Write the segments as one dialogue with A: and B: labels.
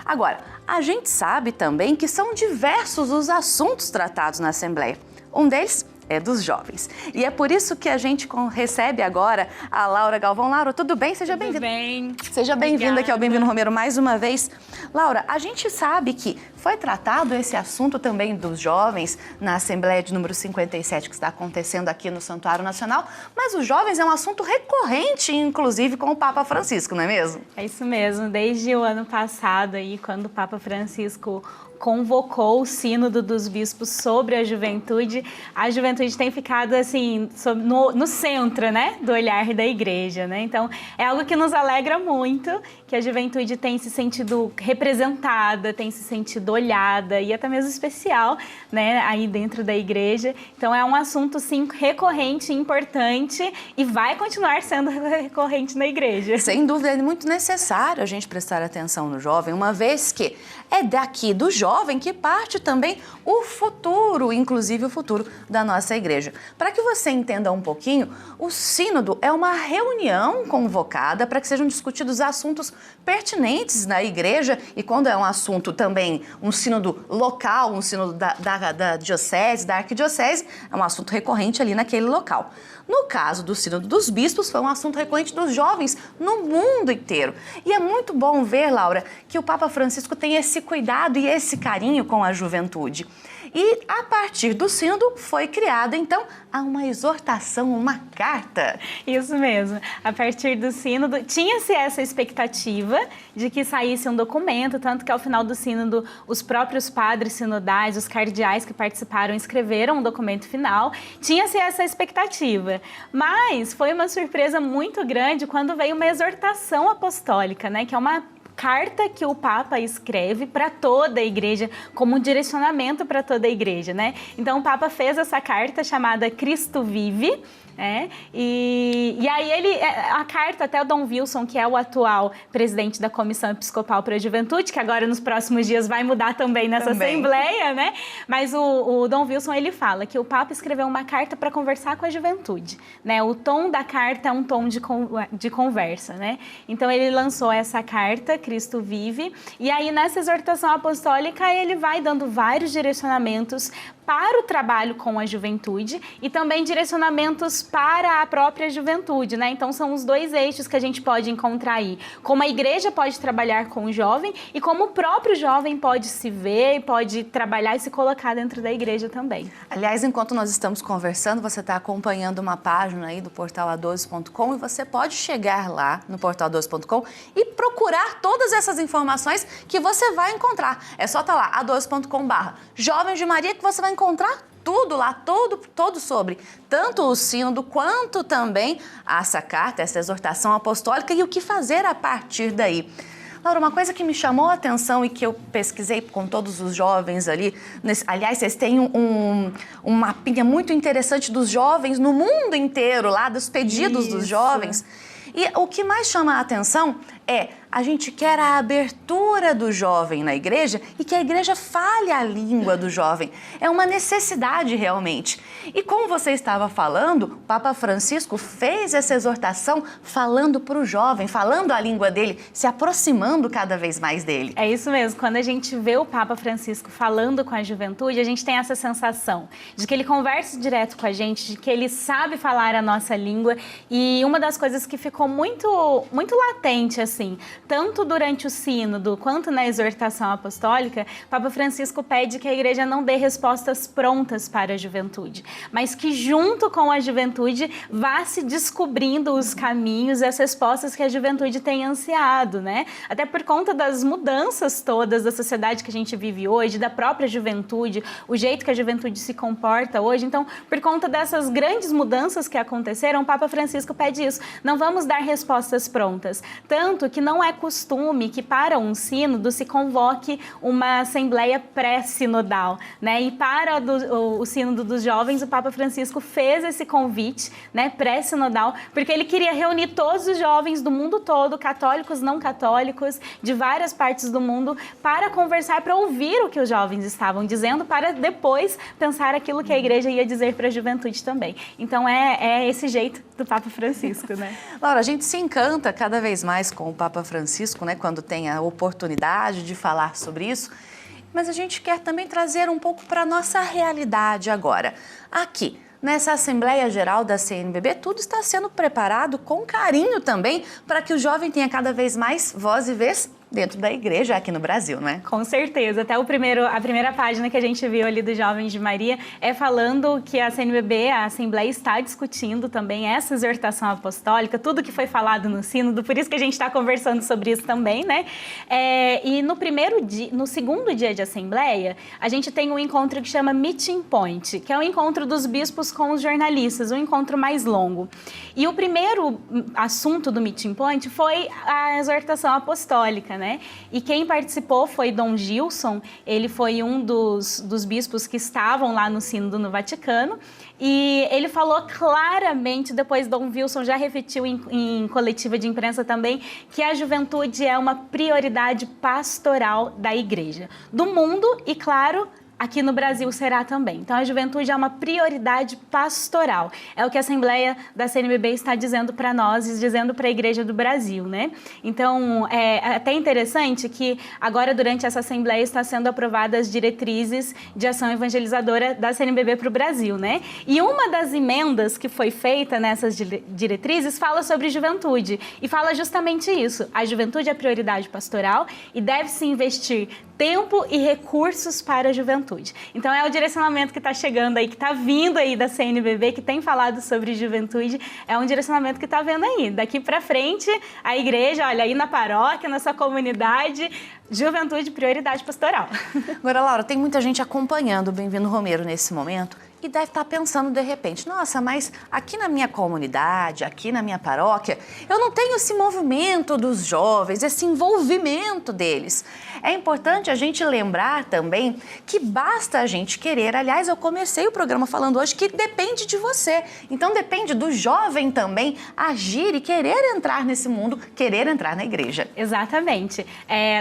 A: Agora, a gente sabe também que são diversos os assuntos tratados na Assembleia. Um deles é dos jovens. E é por isso que a gente recebe agora a Laura Galvão. Laura, tudo bem? Seja bem-vinda.
B: Tudo bem.
A: Seja bem-vinda aqui ao Bem-vindo Romero mais uma vez. Laura, a gente sabe que foi tratado esse assunto também dos jovens na Assembleia de número 57 que está acontecendo aqui no Santuário Nacional, mas os jovens é um assunto recorrente, inclusive com o Papa Francisco, não é mesmo?
B: É isso mesmo. Desde o ano passado, aí, quando o Papa Francisco convocou o Sínodo dos Bispos sobre a juventude tem ficado assim no centro, né, do olhar da Igreja, né? Então é algo que nos alegra muito, que a juventude tem se sentido representada, tem se sentido olhada e até mesmo especial, né, aí dentro da Igreja. Então é um assunto sim recorrente, importante e vai continuar sendo recorrente na Igreja.
A: Sem dúvida, é muito necessário a gente prestar atenção no jovem, uma vez que é daqui do jovem que parte também o futuro, inclusive o futuro da nossa igreja. Para que você entenda um pouquinho, o sínodo é uma reunião convocada para que sejam discutidos assuntos pertinentes na igreja e quando é um assunto também, um sínodo local, um sínodo da diocese, da arquidiocese, é um assunto recorrente ali naquele local. No caso do Sínodo dos Bispos, foi um assunto recorrente dos jovens no mundo inteiro. E é muito bom ver, Laura, que o Papa Francisco tem esse cuidado e esse carinho com a juventude. E a partir do sínodo foi criada, então, uma exortação, uma carta.
B: Isso mesmo. A partir do sínodo, tinha-se essa expectativa de que saísse um documento, tanto que ao final do sínodo, os próprios padres sinodais, os cardeais que participaram, escreveram um documento final. Tinha-se essa expectativa. Mas foi uma surpresa muito grande quando veio uma exortação apostólica, né? Que é uma carta que o Papa escreve para toda a igreja, como um direcionamento para toda a igreja, né? Então o Papa fez essa carta chamada Cristo Vive, e aí a carta, até o Dom Wilson, que é o atual presidente da Comissão Episcopal para a Juventude, que agora nos próximos dias vai mudar também nessa Assembleia, né? Mas o Dom Wilson, ele fala que o Papa escreveu uma carta para conversar com a juventude, né? O tom da carta é um tom de conversa, né? Então ele lançou essa carta, Cristo Vive, e aí nessa exortação apostólica ele vai dando vários direcionamentos para o trabalho com a juventude e também direcionamentos para a própria juventude, né? Então são os dois eixos que a gente pode encontrar aí. Como a igreja pode trabalhar com o jovem e como o próprio jovem pode se ver, pode trabalhar e se colocar dentro da igreja também.
A: Aliás, enquanto nós estamos conversando, você está acompanhando uma página aí do portal a12.com e você pode chegar lá no portal a12.com e procurar todas essas informações que você vai encontrar. É só estar lá, a12.com/Jovens de Maria, que você vai encontrar tudo lá, todo sobre tanto o sínodo quanto também essa carta, essa exortação apostólica e o que fazer a partir daí. Laura, uma coisa que me chamou a atenção e que eu pesquisei com todos os jovens ali, aliás, vocês têm um mapinha muito interessante dos jovens no mundo inteiro, lá dos pedidos dos jovens. E o que mais chama a atenção é a gente quer a abertura do jovem na igreja e que a igreja fale a língua do jovem. É uma necessidade realmente. E como você estava falando, o Papa Francisco fez essa exortação falando para o jovem, falando a língua dele, se aproximando cada vez mais dele.
B: É isso mesmo. Quando a gente vê o Papa Francisco falando com a juventude, a gente tem essa sensação de que ele conversa direto com a gente, de que ele sabe falar a nossa língua. E uma das coisas que ficou muito latente, assim, tanto durante o sínodo quanto na exortação apostólica, Papa Francisco pede que a igreja não dê respostas prontas para a juventude, mas que junto com a juventude vá se descobrindo os caminhos e as respostas que a juventude tem ansiado, né? Até por conta das mudanças todas da sociedade que a gente vive hoje, da própria juventude, o jeito que a juventude se comporta hoje. Então, por conta dessas grandes mudanças que aconteceram, o Papa Francisco pede isso. Não vamos dar respostas prontas. Tanto que não é costume que para um sínodo se convoque uma assembleia pré-sinodal, né? E para o sínodo dos jovens, o Papa Francisco fez esse convite, né, pré-sinodal, porque ele queria reunir todos os jovens do mundo todo, católicos, não católicos, de várias partes do mundo, para conversar, para ouvir o que os jovens estavam dizendo, para depois pensar aquilo que a igreja ia dizer para a juventude também. Então é esse jeito do Papa Francisco, né?
A: Laura, a gente se encanta cada vez mais com o Papa Francisco, né, quando tem a oportunidade de falar sobre isso, mas a gente quer também trazer um pouco para a nossa realidade agora. Aqui, nessa Assembleia Geral da CNBB, tudo está sendo preparado com carinho também para que o jovem tenha cada vez mais voz e vez dentro da igreja aqui no Brasil, não é?
B: Com certeza. Até a primeira página que a gente viu ali do Jovens de Maria é falando que a CNBB, a Assembleia, está discutindo também essa exortação apostólica, tudo que foi falado no sínodo, por isso que a gente está conversando sobre isso também, né? E no segundo dia de Assembleia, a gente tem um encontro que chama Meeting Point, que é o encontro dos bispos com os jornalistas, um encontro mais longo. E o primeiro assunto do Meeting Point foi a exortação apostólica, né? E quem participou foi Dom Gilson, ele foi um dos bispos que estavam lá no sínodo no Vaticano, e ele falou claramente, depois Dom Wilson já repetiu em coletiva de imprensa também, que a juventude é uma prioridade pastoral da igreja, do mundo e, claro, aqui no Brasil será também. Então, a juventude é uma prioridade pastoral. É o que a Assembleia da CNBB está dizendo para nós e dizendo para a Igreja do Brasil, né? Então, é até interessante que agora, durante essa Assembleia, está sendo aprovadas as diretrizes de ação evangelizadora da CNBB para o Brasil, né? E uma das emendas que foi feita nessas diretrizes fala sobre juventude e fala justamente isso. A juventude é prioridade pastoral e deve-se investir tempo e recursos para a juventude. Então, é o direcionamento que está chegando aí, que está vindo aí da CNBB, que tem falado sobre juventude, é um direcionamento que está vendo aí. Daqui para frente, a igreja, olha, aí na paróquia, na sua comunidade, juventude, prioridade pastoral.
A: Agora, Laura, tem muita gente acompanhando o Bem-vindo Romero nesse momento e deve estar pensando de repente, nossa, mas aqui na minha comunidade, aqui na minha paróquia, eu não tenho esse movimento dos jovens, esse envolvimento deles. É importante a gente lembrar também que basta a gente querer. Aliás, eu comecei o programa falando hoje que depende de você. Então, depende do jovem também agir e querer entrar nesse mundo, querer entrar na igreja.
B: Exatamente.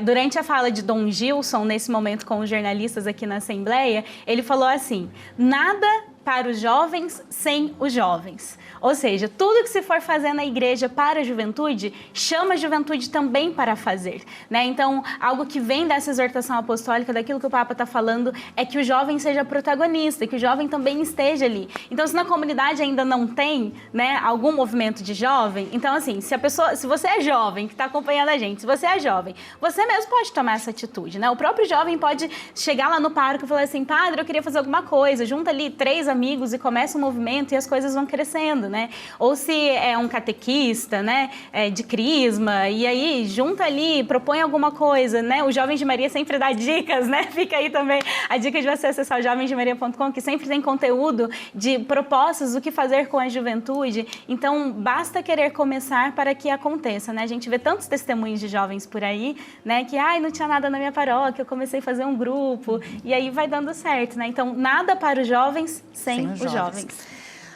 B: Durante a fala de Dom Gilson, nesse momento com os jornalistas aqui na Assembleia, ele falou assim, nada para os jovens sem os jovens. Ou seja, tudo que se for fazer na igreja para a juventude, chama a juventude também para fazer, né? Então, algo que vem dessa exortação apostólica, daquilo que o Papa está falando, é que o jovem seja protagonista, que o jovem também esteja ali. Então, se na comunidade ainda não tem, né, algum movimento de jovem, então assim, se você é jovem, que está acompanhando a gente, se você é jovem, você mesmo pode tomar essa atitude, né? O próprio jovem pode chegar lá no pároco e falar assim, padre, eu queria fazer alguma coisa, junta ali 3 amigos e começa um movimento e as coisas vão crescendo, né? Ou se é um catequista, né, de crisma, e aí junta ali, propõe alguma coisa, né? O Jovens de Maria sempre dá dicas, né? Fica aí também a dica de você acessar o jovensdemaria.com, que sempre tem conteúdo de propostas do que fazer com a juventude. Então, basta querer começar para que aconteça, né? A gente vê tantos testemunhos de jovens por aí, né, que, não tinha nada na minha paróquia, eu comecei a fazer um grupo, e aí vai dando certo, né? Então, nada para os jovens sem os jovens.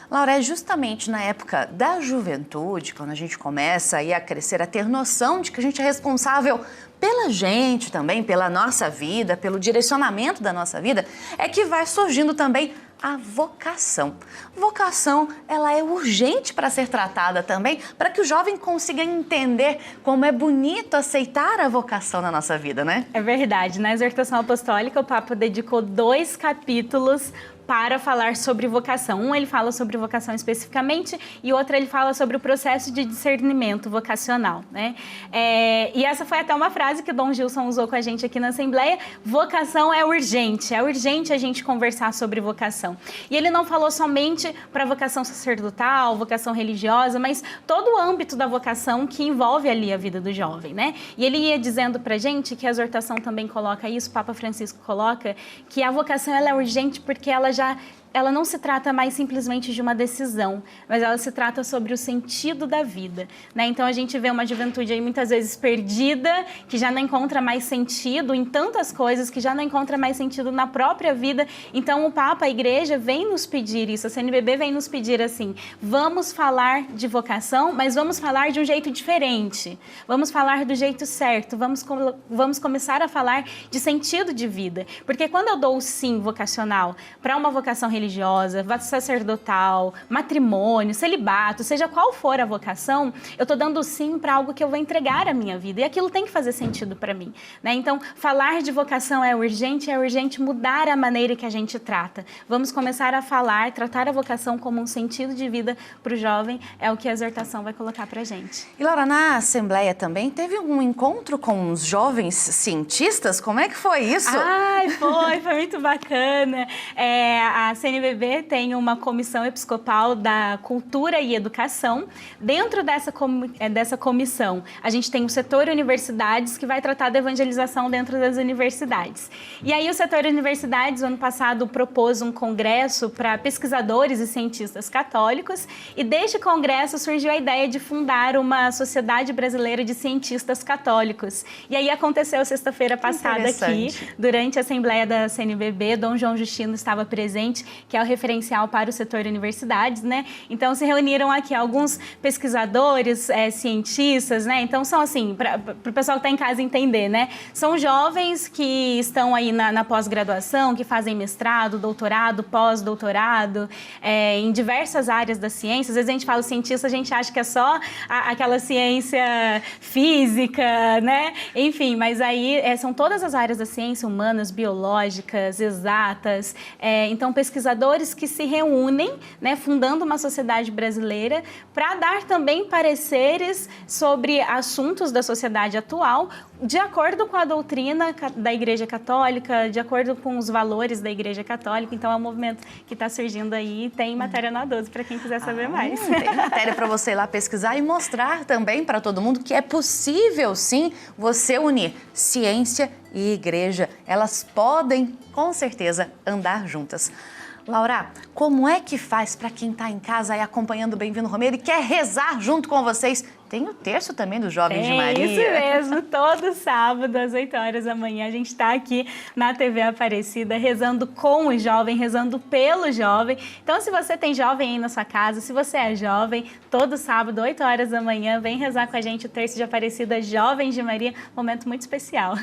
A: Laura, é justamente na época da juventude, quando a gente começa aí a crescer, a ter noção de que a gente é responsável pela gente também, pela nossa vida, pelo direcionamento da nossa vida, é que vai surgindo também a vocação. Vocação, ela é urgente para ser tratada também, para que o jovem consiga entender como é bonito aceitar a vocação na nossa vida, né?
B: É verdade. Na exortação apostólica, o Papa dedicou 2 capítulos para falar sobre vocação. Um ele fala sobre vocação especificamente e outro ele fala sobre o processo de discernimento vocacional, né? E essa foi até uma frase que o Dom Gilson usou com a gente aqui na Assembleia, vocação é urgente a gente conversar sobre vocação. E ele não falou somente para vocação sacerdotal, vocação religiosa, mas todo o âmbito da vocação que envolve ali a vida do jovem, né? E ele ia dizendo pra gente que a exortação também coloca isso, o Papa Francisco coloca, que a vocação ela é urgente porque ela não se trata mais simplesmente de uma decisão, mas ela se trata sobre o sentido da vida, né? Então a gente vê uma juventude aí muitas vezes perdida, que já não encontra mais sentido em tantas coisas, que já não encontra mais sentido na própria vida. Então o Papa, a Igreja, vem nos pedir isso, a CNBB vem nos pedir assim, vamos falar de vocação, mas vamos falar de um jeito diferente, vamos falar do jeito certo, vamos começar a falar de sentido de vida, porque quando eu dou o sim vocacional para uma vocação religiosa, religiosa, sacerdotal, matrimônio, celibato, seja qual for a vocação, eu tô dando sim para algo que eu vou entregar à minha vida. E aquilo tem que fazer sentido para mim, né? Então, falar de vocação é urgente mudar a maneira que a gente trata. Vamos começar a tratar a vocação como um sentido de vida para o jovem, é o que a exortação vai colocar para a gente.
A: E Laura, na Assembleia também teve um encontro com os jovens cientistas? Como é que foi isso?
B: Ai, foi muito bacana. A CNBB tem uma comissão episcopal da cultura e educação. Dentro dessa comissão, a gente tem o setor universidades, que vai tratar da evangelização dentro das universidades. E aí o setor universidades, ano passado, propôs um congresso para pesquisadores e cientistas católicos, e deste congresso surgiu a ideia de fundar uma Sociedade Brasileira de Cientistas Católicos. E aí aconteceu sexta-feira passada aqui, durante a Assembleia da CNBB, Dom João Justino estava presente, que é o referencial para o setor universidades, né? Então se reuniram aqui alguns pesquisadores, cientistas, né? Então são assim, para o pessoal que está em casa entender, né? São jovens que estão aí na pós-graduação, que fazem mestrado, doutorado, pós-doutorado, em diversas áreas da ciência. Às vezes a gente fala cientista, a gente acha que é só aquela ciência física, né? Enfim, mas aí são todas as áreas da ciência, humanas, biológicas, exatas. Então, pesquisadores que se reúnem, né, fundando uma sociedade brasileira para dar também pareceres sobre assuntos da sociedade atual, de acordo com a doutrina da Igreja Católica, de acordo com os valores da Igreja Católica. Então, é um movimento que está surgindo aí. Tem matéria no A12 para quem quiser saber mais.
A: Tem matéria para você ir lá pesquisar e mostrar também para todo mundo que é possível, sim, você unir ciência e igreja. Elas podem, com certeza, andar juntas. Laura, como é que faz para quem está em casa aí acompanhando o Bem-vindo Romeiro e quer rezar junto com vocês? Tem o terço também dos Jovens de Maria.
B: Isso mesmo, todo sábado às 8 horas da manhã a gente está aqui na TV Aparecida rezando com o jovem, rezando pelo jovem. Então se você tem jovem aí na sua casa, se você é jovem, todo sábado, 8 horas da manhã, vem rezar com a gente o terço de Aparecida Jovens de Maria, momento muito especial.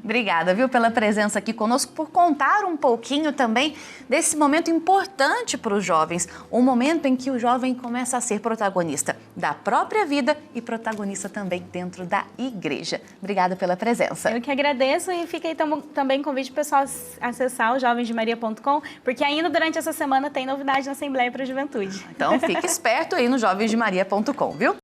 A: Obrigada, viu, pela presença aqui conosco, por contar um pouquinho também desse momento importante para os jovens, um momento em que o jovem começa a ser protagonista da própria vida e protagonista também dentro da igreja. Obrigada pela presença.
B: Eu que agradeço, e fica aí também convite para o pessoal acessar o jovemsdemaria.com, porque ainda durante essa semana tem novidade na Assembleia para a Juventude.
A: Então fique esperto aí no jovemsdemaria.com, viu?